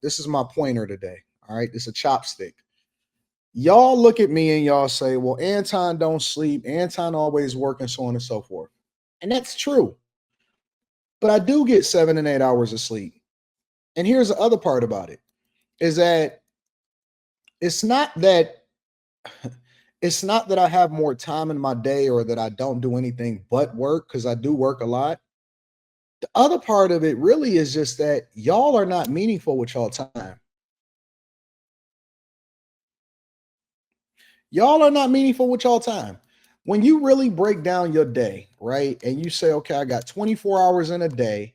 This is my pointer today. All right. This is a chopstick. Y'all look at me and y'all say, well, Anton don't sleep. Anton always working, so on and so forth. And that's true. But I do get 7 and 8 hours of sleep. And here's the other part about it is that it's not that it's not that I have more time in my day or that I don't do anything but work, because I do work a lot. The other part of it really is just that y'all are not meaningful with y'all time. Y'all are not meaningful with y'all time. When you really break down your day, right? And you say, okay, I got 24 hours in a day,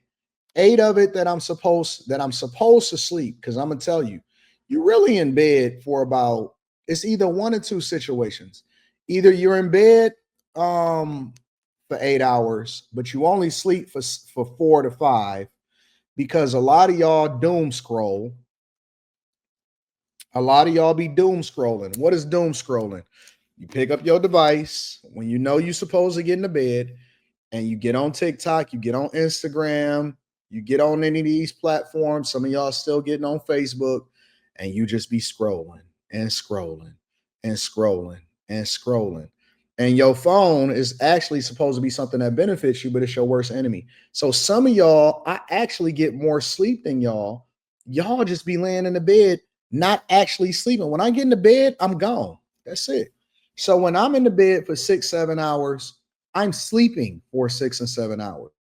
8 of it that I'm supposed to sleep. Cause I'm gonna tell you, you're really in bed for about, it's either one or two situations. Either you're in bed for 8 hours, but you only sleep for 4 to 5, because a lot of y'all doom scroll. A lot of y'all be doom scrolling. What is doom scrolling? You pick up your device when you know you're supposed to get into bed, and you get on TikTok, you get on Instagram, you get on any of these platforms. Some of y'all still getting on Facebook, and you just be scrolling and scrolling and scrolling and scrolling. And your phone is actually supposed to be something that benefits you, but it's your worst enemy. So some of y'all, I actually get more sleep than y'all. Y'all just be laying in the bed, not actually sleeping. When I get into bed, I'm gone. That's it. So when I'm in the bed for 6, 7 hours, I'm sleeping for 6 and 7 hours.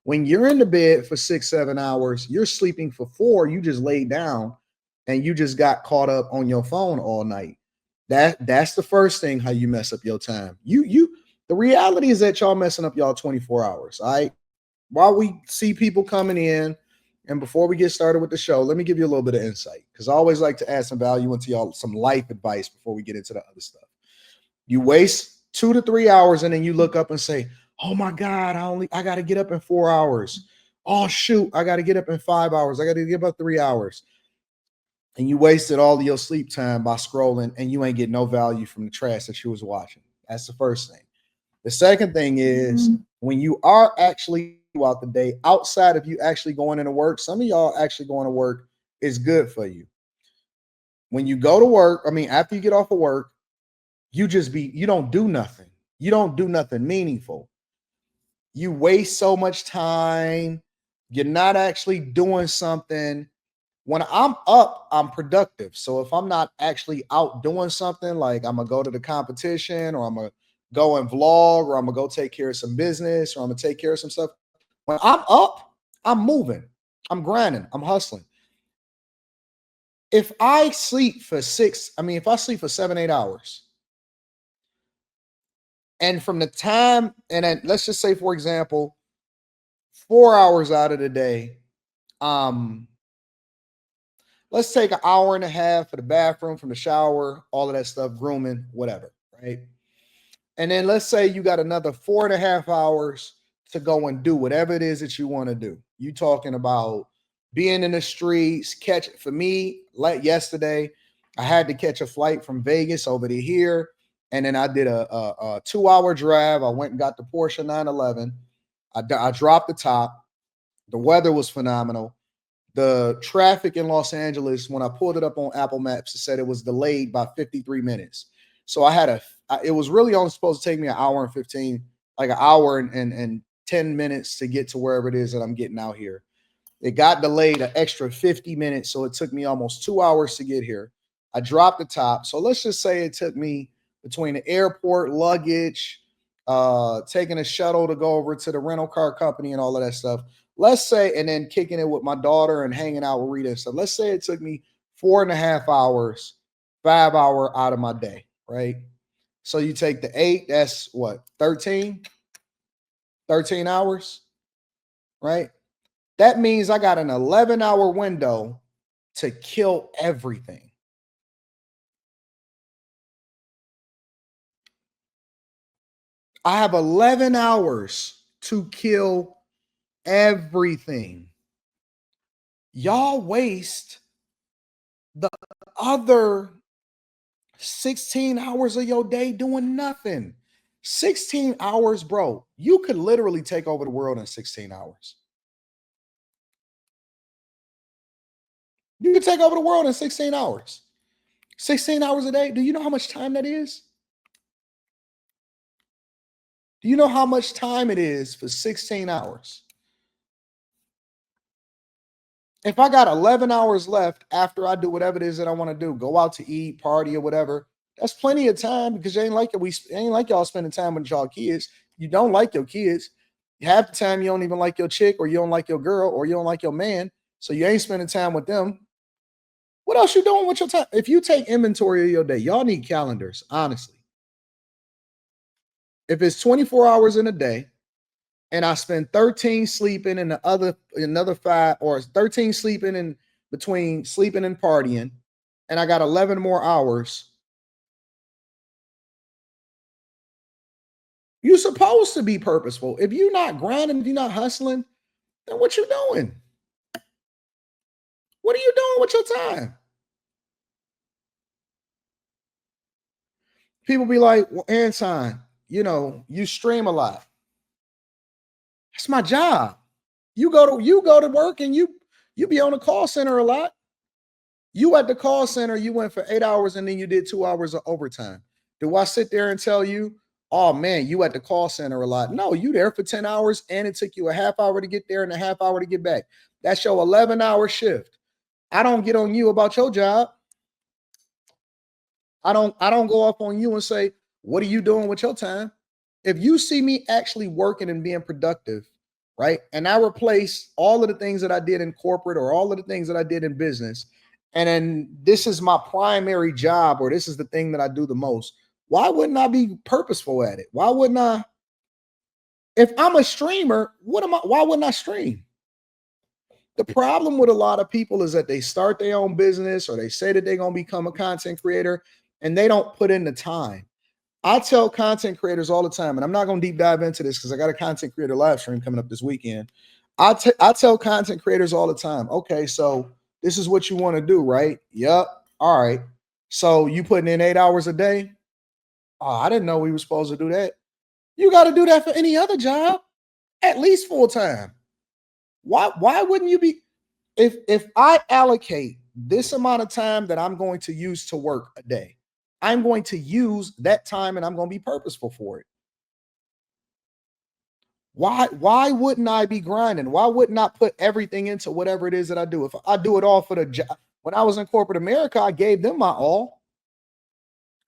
When you're in the bed for 6, 7 hours, you're sleeping for 4. You just laid down and you just got caught up on your phone all night. That's the first thing how you mess up your time. The reality is that y'all messing up y'all 24 hours. All right. While we see people coming in, and before we get started with the show, let me give you a little bit of insight, because I always like to add some value into y'all, some life advice before we get into the other stuff. You waste 2 to 3 hours and then you look up and say, oh my God, I gotta get up in 4 hours. Oh shoot, I gotta get up in 5 hours. I gotta get up 3 hours. And you wasted all of your sleep time by scrolling, and you ain't get no value from the trash that you was watching. That's the first thing. The second thing is, when you are actually throughout the day, outside of you actually going into work, some of y'all actually going to work is good for you. When you go to work, I mean, after you get off of work, you don't do nothing. You don't do nothing meaningful. You waste so much time. You're not actually doing something. When I'm up, I'm productive. So if I'm not actually out doing something, like I'm gonna go to the competition, or I'm gonna go and vlog, or I'm gonna go take care of some business, or I'm gonna take care of some stuff. When I'm up, I'm moving, I'm grinding, I'm hustling. If I sleep for if I sleep for 7, 8 hours, and from the time, and then let's just say, for example, 4 hours out of the day, um, let's take an hour and a half for the bathroom, from the shower, all of that stuff, grooming, whatever, right? And then let's say you got another 4.5 hours to go and do whatever it is that you want to do. You talking about being in the streets, for me, like yesterday, I had to catch a flight from Vegas over to here. And then I did a 2 hour drive. I went and got the Porsche 911. I dropped the top. The weather was phenomenal. The traffic in Los Angeles, when I pulled it up on Apple Maps, it said it was delayed by 53 minutes. So it was really only supposed to take me an hour and 15, like an hour and 10 minutes to get to wherever it is that I'm getting out here. It got delayed an extra 50 minutes. So it took me almost 2 hours to get here. I dropped the top. So let's just say it took me, between the airport, luggage, taking a shuttle to go over to the rental car company and all of that stuff. Let's say, and then kicking it with my daughter and hanging out with Rita and stuff. Let's say it took me 4.5 hours, 5 hour out of my day, right? So you take the 8, that's what, 13 hours, right? That means I got an 11-hour window to kill everything. I have 11 hours to kill everything. Y'all waste the other 16 hours of your day doing nothing. 16 hours, bro. You could literally take over the world in 16 hours. You can take over the world in 16 hours. 16 hours a day. Do you know how much time that is? Do you know how much time it is for 16 hours? If I got 11 hours left after I do whatever it is that I want to do, go out to eat, party, or whatever, that's plenty of time because you ain't like it. Ain't like y'all spending time with y'all kids. You don't like your kids. Half the time you don't even like your chick, or you don't like your girl, or you don't like your man. So you ain't spending time with them. What else you doing with your time? If you take inventory of your day, y'all need calendars, honestly. If it's 24 hours in a day, and I spend 13 sleeping and the other another five, or 13 sleeping in between sleeping and partying, and I got 11 more hours. You're supposed to be purposeful. If you're not grinding, if you're not hustling, then what you doing? What are you doing with your time? People be like, well, Anton, you stream a lot. That's my job. You go to work and you be on the call center a lot. You at the call center, you went for 8 hours and then you did 2 hours of overtime. Do I sit there and tell you, oh man, you at the call center a lot? No, you there for 10 hours and it took you a half hour to get there and a half hour to get back. That's your 11-hour shift. I don't get on you about your job. I don't go up on you and say, what are you doing with your time? If you see me actually working and being productive, right? And I replace all of the things that I did in corporate or all of the things that I did in business, and then this is my primary job or this is the thing that I do the most. Why wouldn't I be purposeful at it? Why wouldn't I? If I'm a streamer, what am I? Why wouldn't I stream? The problem with a lot of people is that they start their own business or they say that they're going to become a content creator and they don't put in the time. I tell content creators all the time, and I'm not going to deep dive into this because I got a content creator live stream coming up this weekend. I tell content creators all the time, okay, so this is what you want to do, right? Yep. All right. So you putting in 8 hours a day? Oh, I didn't know we were supposed to do that. You got to do that for any other job, at least full time. Why wouldn't you be? If I allocate this amount of time that I'm going to use to work a day, I'm going to use that time and I'm going to be purposeful for it. Why wouldn't I be grinding? Why wouldn't I put everything into whatever it is that I do? If I do it all for the job. When I was in corporate America, I gave them my all.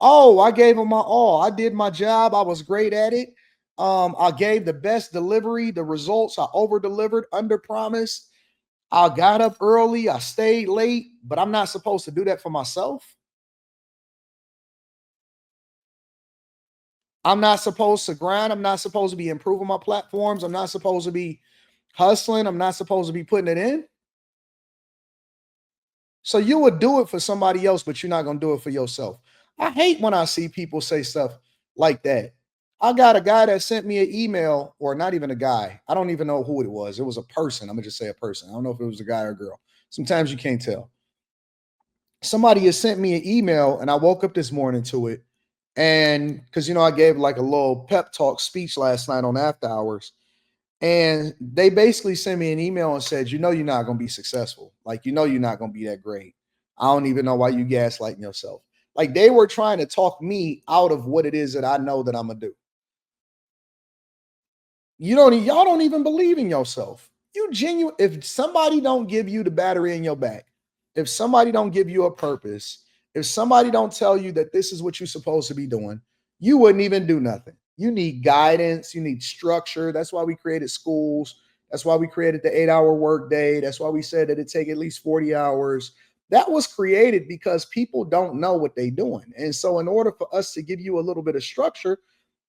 Oh, I gave them my all. I did my job. I was great at it. I gave the best delivery, the results. I over delivered, under promised. I got up early. I stayed late, but I'm not supposed to do that for myself. I'm not supposed to grind. I'm not supposed to be improving my platforms. I'm not supposed to be hustling. I'm not supposed to be putting it in. So you would do it for somebody else, but you're not going to do it for yourself. I hate when I see people say stuff like that. I got a guy that sent me an email, or not even a guy. I don't even know who it was. It was a person. I'm going to just say a person. I don't know if it was a guy or a girl. Sometimes you can't tell. Somebody has sent me an email, and I woke up this morning to it. And because, I gave like a little pep talk speech last night on After Hours. And they basically sent me an email and said, you're not going to be successful. Like, you're not going to be that great. I don't even know why you gaslighting yourself. Like, they were trying to talk me out of what it is that I know that I'm going to do. Y'all don't even believe in yourself. If somebody don't give you the battery in your back, if somebody don't give you a purpose, if somebody don't tell you that this is what you're supposed to be doing, you wouldn't even do nothing. You need guidance, you need structure. That's why we created schools. That's why we created the 8-hour workday. That's why we said that it take at least 40 hours. That was created because people don't know what they're doing. And so in order for us to give you a little bit of structure,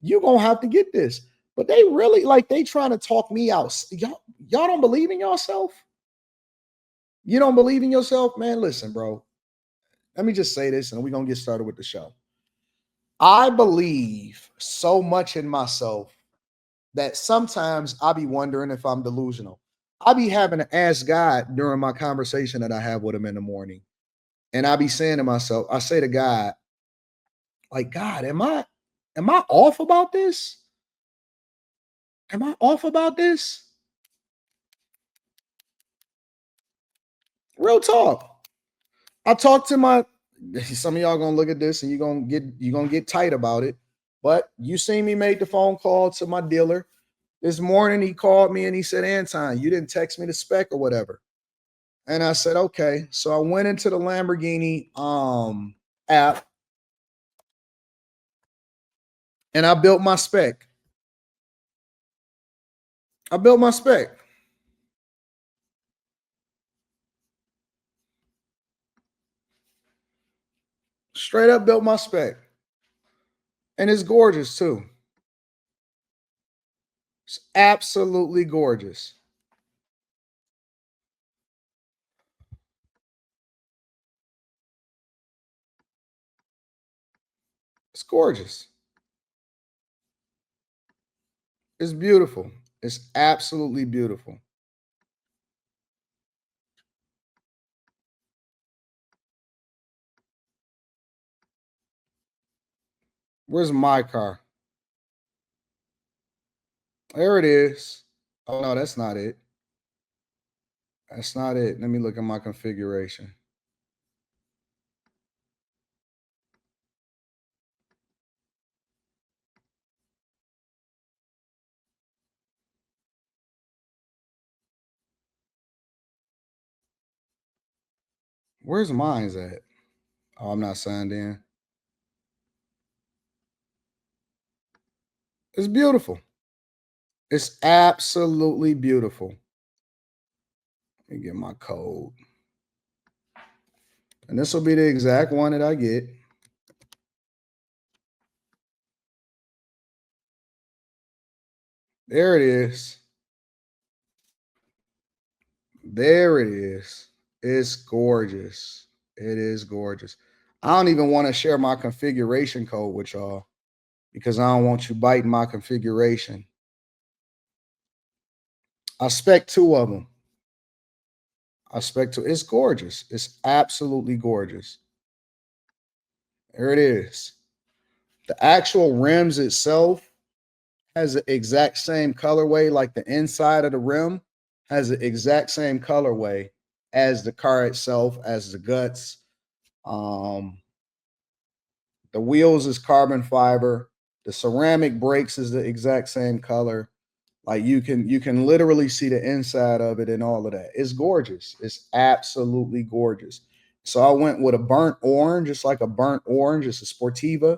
you're going to have to get this. But they really they trying to talk me out. Y'all don't believe in yourself? You don't believe in yourself, man? Listen, bro. Let me just say this and we're going to get started with the show. I believe so much in myself that sometimes I be wondering if I'm delusional. I be having to ask God during my conversation that I have with him in the morning. And I be saying to myself, I say to God, like, God, am I off about this? Am I off about this? Real talk. I talked to my, some of y'all gonna look at this and you're gonna get tight about it. But you seen me make the phone call to my dealer this morning. He called me and he said, Anton, you didn't text me the spec or whatever. And I said, okay. So I went into the Lamborghini app and I built my spec. I built my spec. Straight up built my spec. And it's gorgeous too. It's absolutely gorgeous. It's gorgeous. It's beautiful. It's absolutely beautiful. Where's my car? There it is. Oh no, that's not it. That's not it. Let me look at my configuration. Where's mine's at? Oh, I'm not signed in. It's beautiful. It's absolutely beautiful. Let me get my code. And this will be the exact one that I get. There it is. There it is. It's gorgeous. It is gorgeous. I don't even want to share my configuration code with y'all because I don't want you biting my configuration. I spec two of them. I spec two. It's gorgeous. It's absolutely gorgeous. There it is. The actual rims itself has the exact same colorway, like the inside of the rim has the exact same colorway as the car itself, as the guts. Um, the wheels is carbon fiber. The ceramic brakes is the exact same color. Like you can literally see the inside of it and all of that. It's gorgeous. It's absolutely gorgeous. So I went with a burnt orange, just like a burnt orange. It's a Sportiva.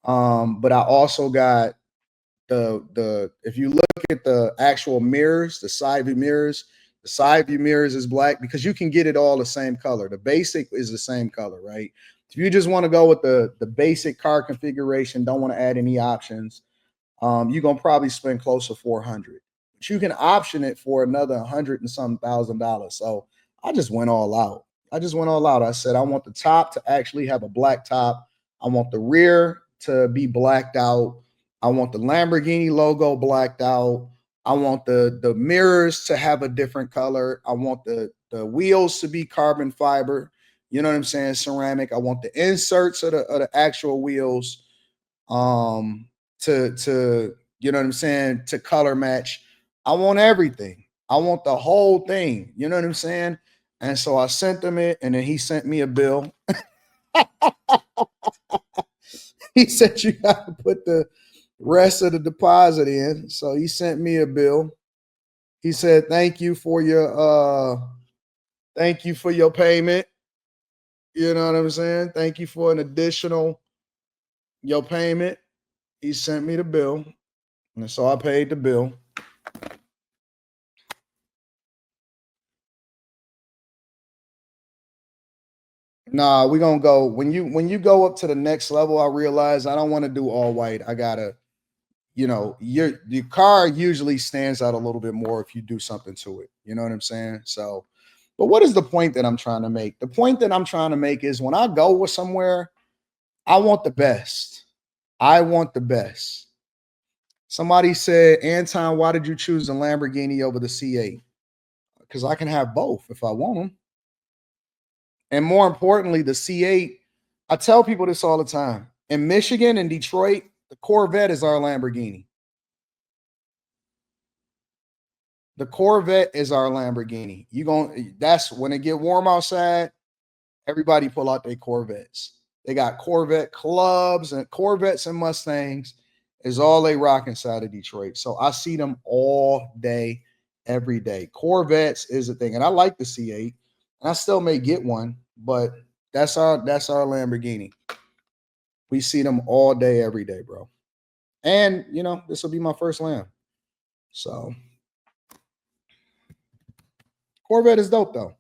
But I also got the if you look at the actual mirrors, the side view mirrors is black because you can get it all the same color. The basic is the same color, right? If you just want to go with the basic car configuration, don't want to add any options, you're gonna probably spend close to 400. But you can option it for another 100 and some $1,000. So I just went all out. I just went all out. I said I want the top to actually have a black top. I want the rear to be blacked out. I want the Lamborghini logo blacked out. I want the mirrors to have a different color. I want the wheels to be carbon fiber. You know what I'm saying? Ceramic. I want the inserts of the actual wheels to you know what I'm saying, to color match. I want everything. I want the whole thing. You know what I'm saying? And so I sent him it, and then he sent me a bill. He said you got to put the rest of the deposit in. So he sent me a bill. He said, thank you for your payment. You know what I'm saying? Thank you for an additional your payment. He sent me the bill. And so I paid the bill. Nah, we're gonna go when you go up to the next level. I realize I don't want to do all white. I gotta, your car usually stands out a little bit more if you do something to it. You know what I'm saying? So, but what is the point that I'm trying to make? The point that I'm trying to make is when I go with somewhere, I want the best. I want the best. Somebody said, Anton, why did you choose the Lamborghini over the C8? Because I can have both if I want them. And more importantly, the C8, I tell people this all the time. In Michigan and Detroit, the Corvette is our Lamborghini. The Corvette is our Lamborghini. That's when it get warm outside. Everybody pull out their Corvettes. They got Corvette clubs and Corvettes and Mustangs is all they rock inside of Detroit. So I see them all day, every day. Corvettes is a thing, and I like the C8, and I still may get one, but that's our Lamborghini. We see them all day, every day, bro. And this will be my first Lamb. So Corvette is dope though.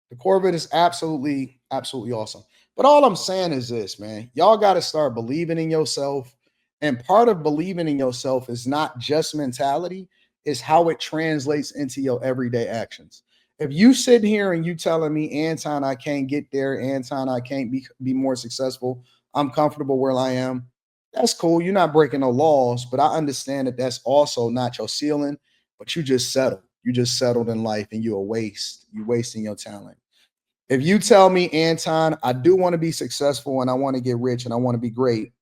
The Corvette is absolutely, absolutely awesome. But all I'm saying is this, man. Y'all got to start believing in yourself. And part of believing in yourself is not just mentality, is how it translates into your everyday actions. If you sit here and you telling me, Anton, I can't get there, Anton, I can't be more successful, I'm comfortable where I am, that's cool. You're not breaking no laws, but I understand that that's also not your ceiling, but you just settled. You just settled in life and you're a waste. You're wasting your talent. If you tell me, Anton, I do want to be successful and I want to get rich and I want to be great.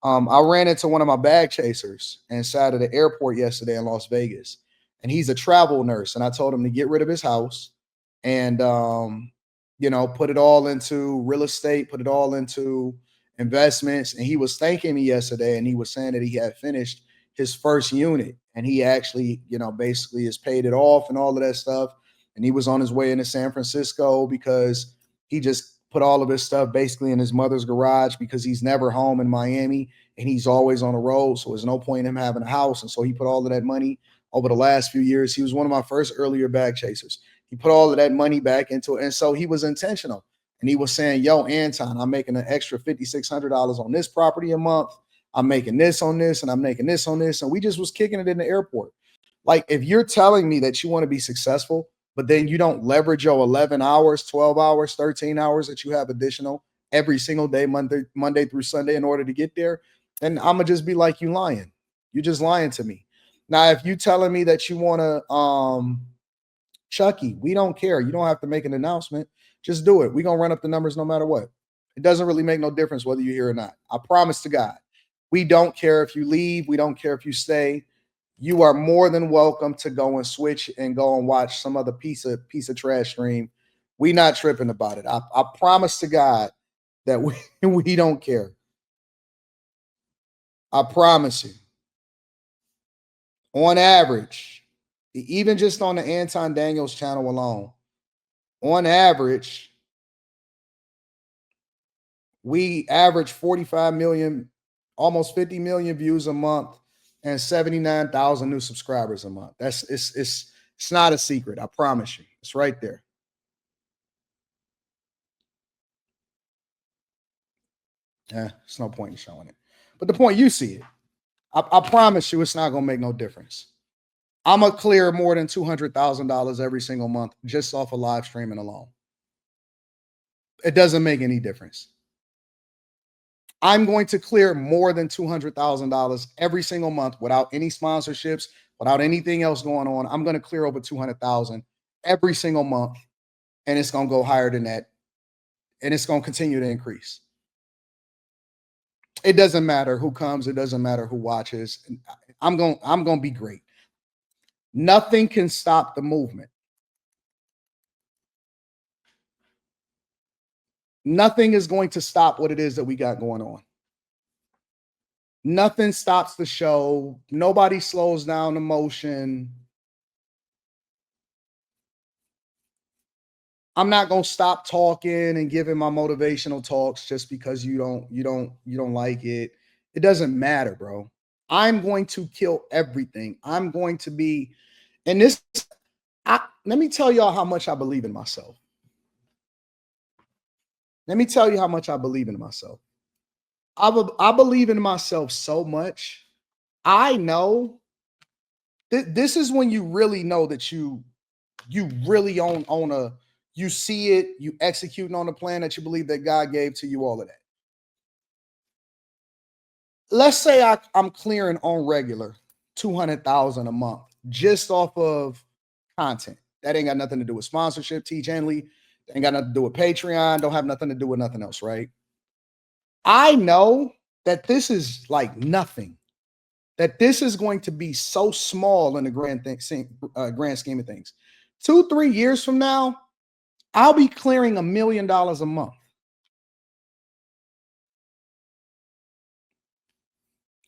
I ran into one of my bag chasers inside of the airport yesterday in Las Vegas, and he's a travel nurse. And I told him to get rid of his house and, put it all into real estate, put it all into investments. And he was thanking me yesterday, and he was saying that he had finished his first unit and he actually, basically has paid it off and all of that stuff. And he was on his way into San Francisco because he just put all of his stuff basically in his mother's garage because he's never home in Miami and he's always on the road. So there's no point in him having a house. And so he put all of that money over the last few years. He was one of my first earlier bag chasers. He put all of that money back into it. And so he was intentional. And he was saying, yo, Anton, I'm making an extra $5,600 on this property a month. I'm making this on this and I'm making this on this. And we just was kicking it in the airport. Like, if you're telling me that you want to be successful, but then you don't leverage your 11 hours, 12 hours, 13 hours that you have additional every single day, Monday through Sunday in order to get there, then I'm going to just be like, you lying. You just lying to me. Now, if you telling me that you want to, Chucky, we don't care. You don't have to make an announcement. Just do it. We're going to run up the numbers no matter what. It doesn't really make no difference whether you're here or not. I promise to God. We don't care if you leave. We don't care if you stay. You are more than welcome to go and switch and go and watch some other piece of trash stream. We not tripping about it. I promise to God that we don't care. I promise you. On average, even just on the Anton Daniels channel alone, on average, we average 45 million, almost 50 million views a month and 79,000 new subscribers a month. It's not a secret. I promise you. It's right there. Yeah, it's no point in showing it. But the point, you see it. I promise you it's not going to make no difference. I'm going to clear more than $200,000 every single month just off of live streaming alone. It doesn't make any difference. I'm going to clear more than $200,000 every single month without any sponsorships, without anything else going on. I'm going to clear over 200,000 every single month, and it's going to go higher than that, and it's going to continue to increase. It doesn't matter who comes. It doesn't matter who watches. I'm going to be great. Nothing can stop the movement. Nothing is going to stop what it is that we got going on. Nothing stops the show. Nobody slows down the motion. I'm not going to stop talking and giving my motivational talks just because you don't like it. It doesn't matter, bro. I'm going to kill everything. I'm going to be, and this, let me tell y'all how much I believe in myself. Let me tell you how much I believe in myself. I believe in myself so much. I know this is when you really know that you really own a, you see it, you executing on the plan that you believe that God gave to you, all of that. Let's say I'm clearing on regular 200,000 a month just off of content. That ain't got nothing to do with sponsorship, T. Henley. Ain't got nothing to do with Patreon. Don't have nothing to do with nothing else, right? I know that this is like nothing. That this is going to be so small in the grand scheme of things. 2-3 years from now, I'll be clearing $1 million a month.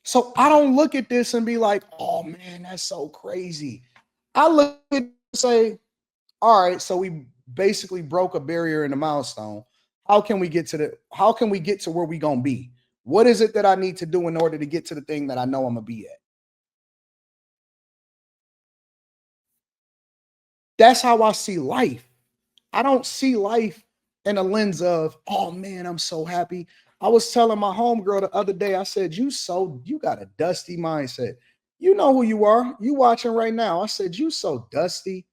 So I don't look at this and be like, oh man, that's so crazy. I look at it and say, all right, so we basically broke a barrier in the milestone. How can we get to where we gonna be? What is it that I need to do in order to get to the thing that I know I'm gonna be at? That's how I see life. I don't see life in a lens of, oh man, I'm so happy. I was telling my homegirl the other day, I said, you got a dusty mindset. You know who you are. You watching right now. I said, you so dusty.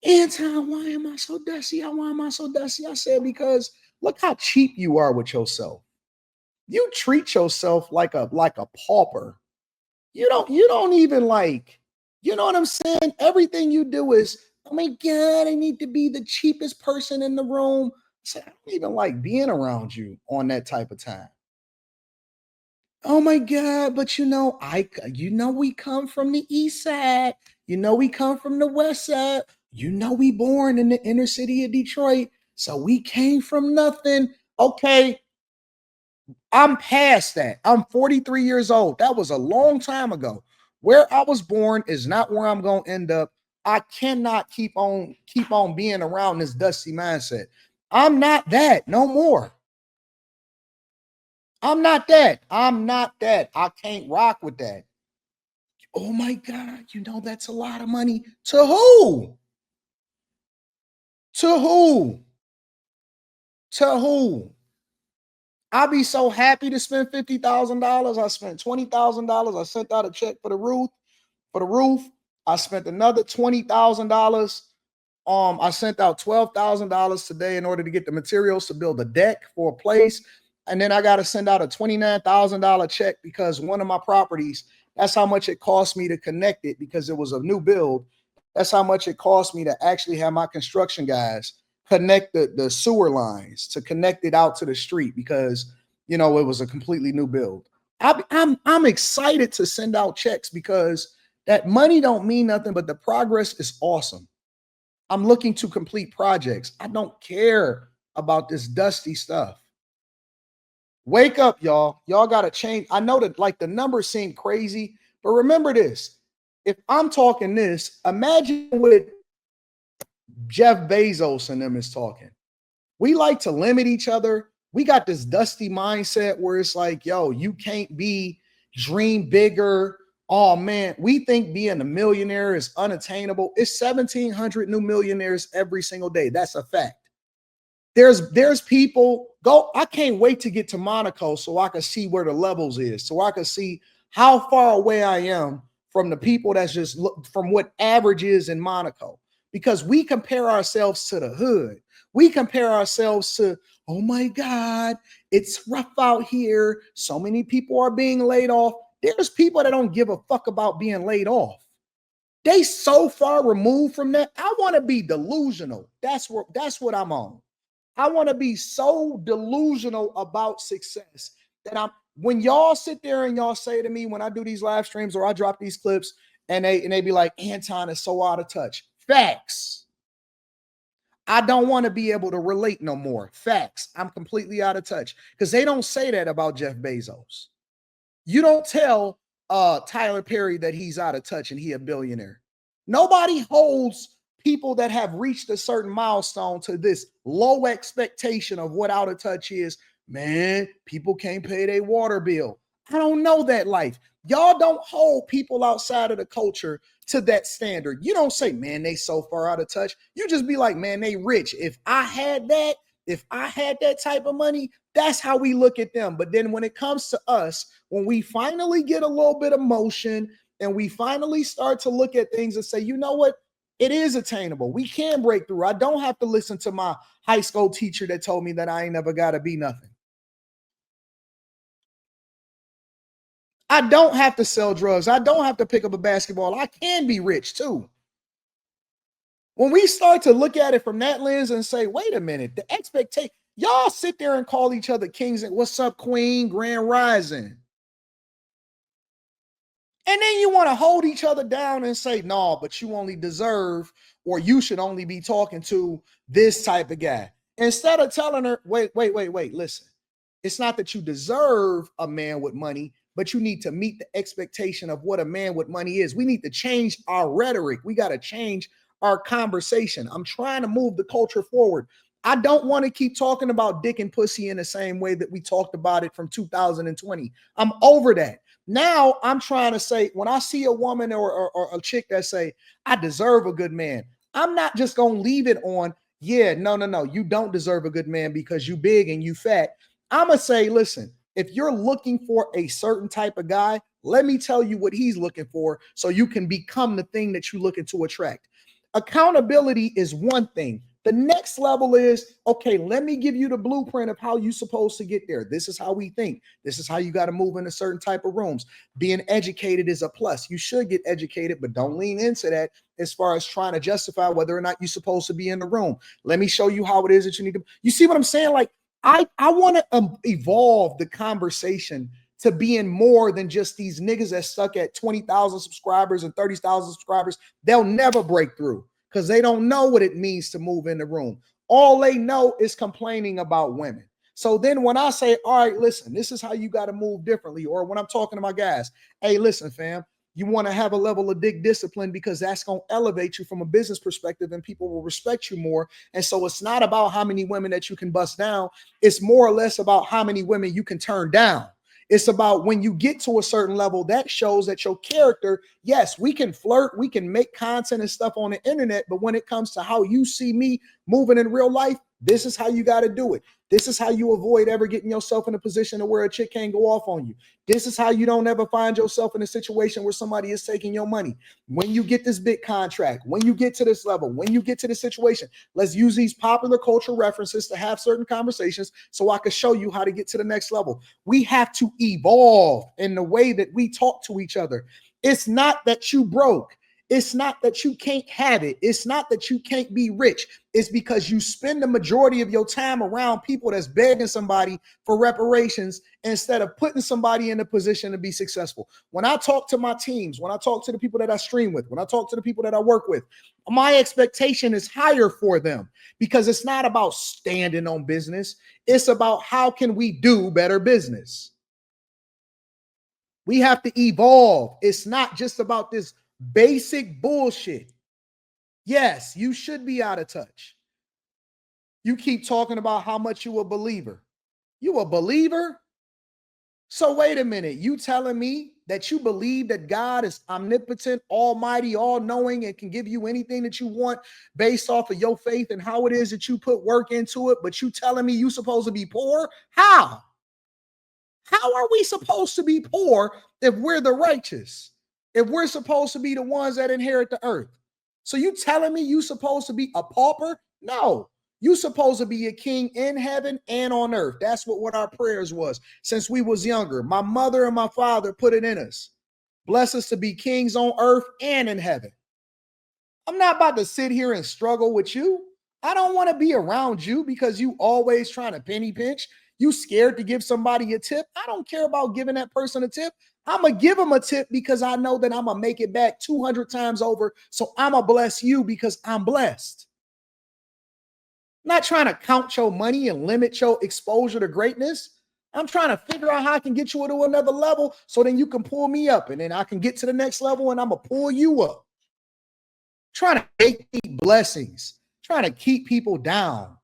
Anton, why am I so dusty? Why am I so dusty? I said, because look how cheap you are with yourself. You treat yourself like a pauper. You don't even like, you know what I'm saying? Everything you do is, oh my God, I need to be the cheapest person in the room. I said, I don't even like being around you on that type of time. Oh my God, but we come from the east side. We come from the west side. We born in the inner city of Detroit. So we came from nothing. Okay, I'm past that. I'm 43 years old. That was a long time ago. Where I was born is not where I'm going to end up. I cannot keep on being around this dusty mindset. I'm not that no more. I'm not that. I'm not that. I can't rock with that. Oh my God, that's a lot of money. To who? To who? To who? I'll be so happy to spend $50,000. I spent $20,000. I sent out a check for the roof. I spent another $20,000. I sent out $12,000 today in order to get the materials to build a deck for a place. And then I got to send out a $29,000 check because one of my properties, that's how much it cost me to connect it because it was a new build. That's how much it cost me to actually have my construction guys connect the sewer lines to connect it out to the street because it was a completely new build. I'm excited to send out checks because that money don't mean nothing, but the progress is awesome. I'm looking to complete projects. I don't care about this dusty stuff. Wake up, y'all. Y'all got to change. I know that like the numbers seem crazy, but remember this. If I'm talking this, imagine what Jeff Bezos and them is talking. We like to limit each other. We got this dusty mindset where it's like, yo, you can't dream bigger. Oh man, we think being a millionaire is unattainable. It's 1,700 new millionaires every single day. That's a fact. There's people go. I can't wait to get to Monaco so I can see where the levels is, so I can see how far away I am from the people that's just from what average is in Monaco. Because we compare ourselves to the hood. We compare ourselves to, oh my God, it's rough out here. So many people are being laid off. There's people that don't give a fuck about being laid off. They so far removed from that. I want to be delusional. That's what I'm on. I want to be so delusional about success that when y'all sit there and y'all say to me when I do these live streams or I drop these clips and they be like, Anton is so out of touch. Facts. I don't want to be able to relate no more. Facts. I'm completely out of touch because they don't say that about Jeff Bezos. You don't tell Tyler Perry that he's out of touch and he a billionaire. Nobody holds people that have reached a certain milestone to this low expectation of what out of touch is. Man, people can't pay their water bill. I don't know that life. Y'all don't hold people outside of the culture to that standard. You don't say, man, they so far out of touch. You just be like, man, they rich. If I had that type of money, that's how we look at them. But then when it comes to us, when we finally get a little bit of motion and we finally start to look at things and say, you know what? It is attainable. We can break through. I don't have to listen to my high school teacher that told me that I ain't never got to be nothing. I don't have to sell drugs. I don't have to pick up a basketball. I can be rich too. When we start to look at it from that lens and say, wait a minute, the expectation, y'all sit there and call each other kings and what's up, queen, grand rising. And then you want to hold each other down and say, no, but you only deserve, or you should only be talking to this type of guy. Instead of telling her, wait, listen. It's not that you deserve a man with money, but you need to meet the expectation of what a man with money is. We need to change our rhetoric. We got to change our conversation. I'm trying to move the culture forward. I don't want to keep talking about dick and pussy in the same way that we talked about it from 2020. I'm over that. Now I'm trying to say, when I see a woman or a chick that say, I deserve a good man, I'm not just going to leave it on, yeah, no, you don't deserve a good man because you big and you fat. I'm going to say, listen, if you're looking for a certain type of guy, let me tell you what he's looking for so you can become the thing that you're looking to attract. Accountability is one thing. The next level is, okay, let me give you the blueprint of how you're supposed to get there. This is how we think. This is how you got to move in a certain type of rooms. Being educated is a plus. You should get educated, but don't lean into that as far as trying to justify whether or not you're supposed to be in the room. Let me show you how it is that you need to. You see what I'm saying? Like, I want to evolve the conversation to being more than just these niggas that stuck at 20,000 subscribers and 30,000 subscribers. They'll never break through because they don't know what it means to move in the room. All they know is complaining about women. So then when I say, all right, listen, this is how you got to move differently, or when I'm talking to my guys, hey, listen, fam, you want to have a level of dick discipline because that's going to elevate you from a business perspective and people will respect you more. And so it's not about how many women that you can bust down. It's more or less about how many women you can turn down. It's about when you get to a certain level, that shows that your character, yes, we can flirt, we can make content and stuff on the internet, but when it comes to how you see me moving in real life, this is how you got to do it. This is how you avoid ever getting yourself in a position to where a chick can't go off on you. This is how you don't ever find yourself in a situation where somebody is taking your money. When you get this big contract, when you get to this level, when you get to this situation, let's use these popular cultural references to have certain conversations so I can show you how to get to the next level. We have to evolve in the way that we talk to each other. It's not that you broke. It's not that you can't have it. It's not that you can't be rich. It's because you spend the majority of your time around people that's begging somebody for reparations instead of putting somebody in a position to be successful. When I talk to my teams, when I talk to the people that I stream with, when I talk to the people that I work with, my expectation is higher for them because it's not about standing on business. It's about how can we do better business. We have to evolve. It's not just about this basic bullshit. Yes, you should be out of touch. You keep talking about how much you a believer. You a believer? So wait a minute. You telling me that you believe that God is omnipotent, almighty, all-knowing, and can give you anything that you want based off of your faith and how it is that you put work into it, but you telling me you supposed to be poor? How? How are we supposed to be poor if we're the righteous? If we're supposed to be the ones that inherit the earth? So you telling me you supposed to be a pauper? No. You supposed to be a king in heaven and on earth. That's what our prayers was since we was younger. My mother and my father put it in us. Bless us to be kings on earth and in heaven. I'm not about to sit here and struggle with you. I don't want to be around you because you always trying to penny pinch. You scared to give somebody a tip. I don't care about giving that person a tip. I'm going to give them a tip because I know that I'm going to make it back 200 times over. So I'm going to bless you because I'm blessed. I'm not trying to count your money and limit your exposure to greatness. I'm trying to figure out how I can get you to another level so then you can pull me up and then I can get to the next level and I'm going to pull you up. Trying to make blessings, trying to keep people down.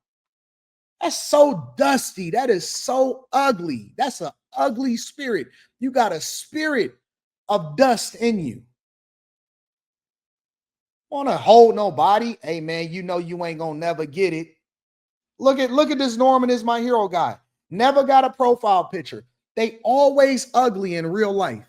That's so dusty. That is so ugly. That's an ugly spirit. You got a spirit of dust in you. Want to hold nobody? Hey man, you know you ain't gonna never get it. Look at this Norman is my hero guy. Never got a profile picture. They always ugly in real life.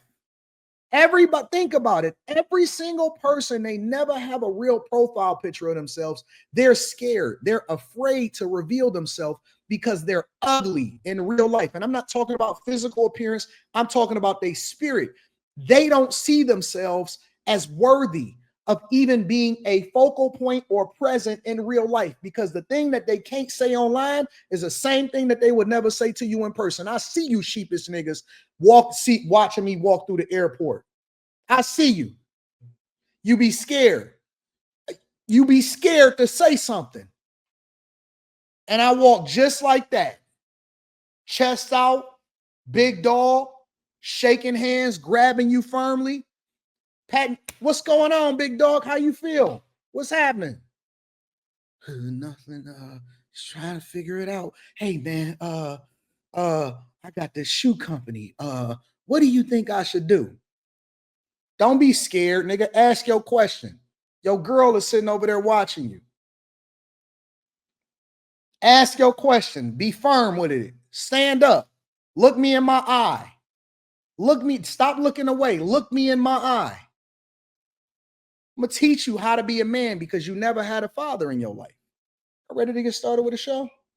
Everybody, think about it. Every single person, they never have a real profile picture of themselves. They're scared. They're afraid to reveal themselves because they're ugly in real life. And I'm not talking about physical appearance. I'm talking about their spirit. They don't see themselves as worthy of even being a focal point or present in real life because the thing that they can't say online is the same thing that they would never say to you in person. I see you sheepish niggas watching me walk through the airport. I see you. You be scared. You be scared to say something. And I walk just like that. Chest out, big dog, shaking hands, grabbing you firmly. Pat, what's going on, big dog? How you feel? What's happening? Nothing. Just trying to figure it out. Hey man, I got this shoe company. What do you think I should do? Don't be scared, nigga. Ask your question. Your girl is sitting over there watching you. Ask your question. Be firm with it. Stand up. Look me in my eye. Look me. Stop looking away. Look me in my eye. I'm gonna teach you how to be a man because you never had a father in your life. Ready to get started with the show?